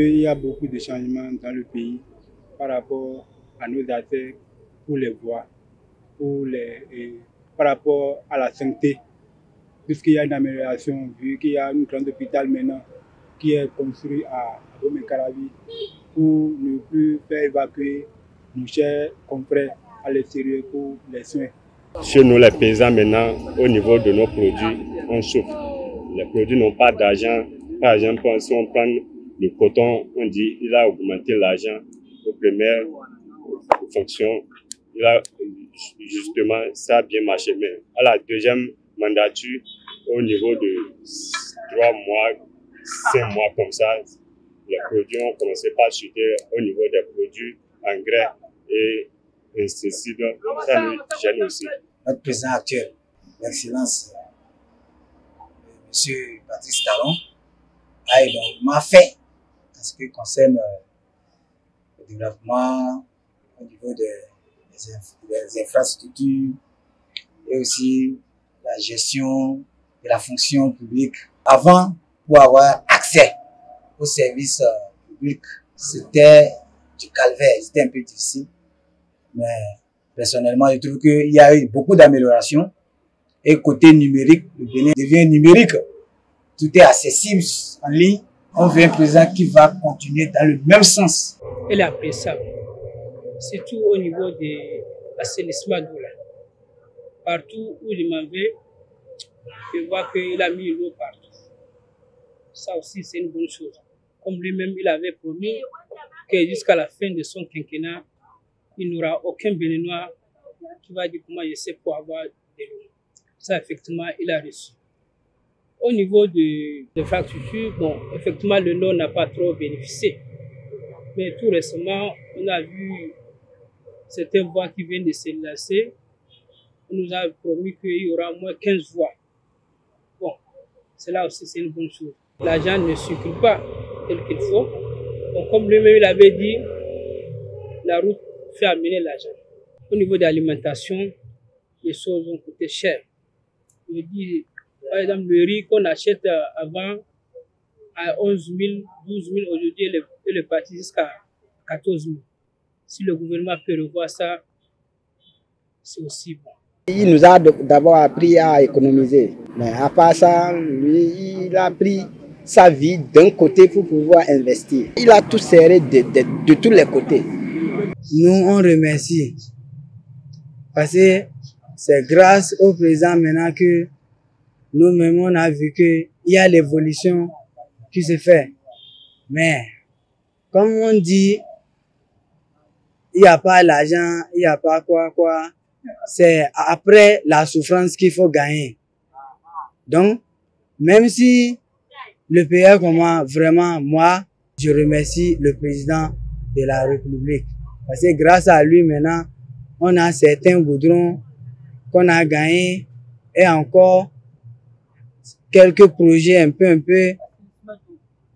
Il y a beaucoup de changements dans le pays par rapport à nos actes pour les voies, par rapport à la santé, puisqu'il y a une amélioration, vu qu'il y a un grand hôpital maintenant qui est construit à Romekaravi pour ne plus faire évacuer nos chers confrères à l'extérieur pour les soins. Chez nous, les paysans, maintenant, au niveau de nos produits, on souffre. Les produits n'ont pas d'argent. Par exemple, si on prend le coton, on dit qu'il a augmenté l'argent aux premières fonctions. Justement, ça a bien marché. Mais à la deuxième mandature, au niveau de 3 mois, 5 mois comme ça, les produits ont commencé par chuter au niveau des produits, engrais et pesticides. Ça nous gêne aussi. Notre président actuel, l'excellence, M. Patrice Talon, a énormément fait en ce qui concerne le développement au niveau des infrastructures et aussi la gestion de la fonction publique. Avant, pour avoir accès aux services publics, c'était du calvaire, c'était un peu difficile. Mais personnellement, je trouve qu'il y a eu beaucoup d'améliorations. Et côté numérique, le Bénin devient numérique. Tout est accessible en ligne. On veut un président qui va continuer dans le même sens. Elle est appréciable, surtout au niveau de l'assainissement d'eau. Partout où il m'en veut, je vois qu'il a mis l'eau partout. Ça aussi, c'est une bonne chose. Comme lui-même, il avait promis que jusqu'à la fin de son quinquennat, il n'y aura aucun Béninois qui va dire comment je sais pour avoir de l'eau. Ça, effectivement, il a reçu. Au niveau de l'infrastructure, bon, effectivement, le Nord n'a pas trop bénéficié. Mais tout récemment, on a vu certaines voies qui viennent de se lancer. On nous a promis qu'il y aura au moins 15 voies. Bon, cela aussi, c'est une bonne chose. L'argent ne circule pas tel qu'il faut. Donc, comme lui-même il avait dit, la route fait amener l'argent. Au niveau de l'alimentation, les choses ont coûté cher. Je dis, par exemple, le riz qu'on achète avant à 11 000, 12 000, aujourd'hui, il est parti jusqu'à 14 000. Si le gouvernement peut revoir ça, c'est aussi bon. Il nous a d'abord appris à économiser. Mais à part ça, lui, il a pris sa vie d'un côté pour pouvoir investir. Il a tout serré de tous les côtés. Nous, on remercie. Parce que c'est grâce au président maintenant que nous-mêmes, on a vu qu'il y a l'évolution qui se fait. Mais, comme on dit, il n'y a pas l'argent, il n'y a pas quoi. C'est après la souffrance qu'il faut gagner. Donc, même si le pays comment vraiment, moi, je remercie le président de la République. Parce que grâce à lui, maintenant, on a certains goudrons qu'on a gagnés et encore quelques projets un peu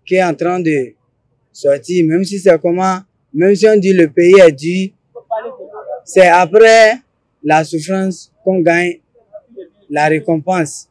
qui est en train de sortir. Même si c'est comment, même si on dit le pays est dur, c'est après la souffrance qu'on gagne la récompense.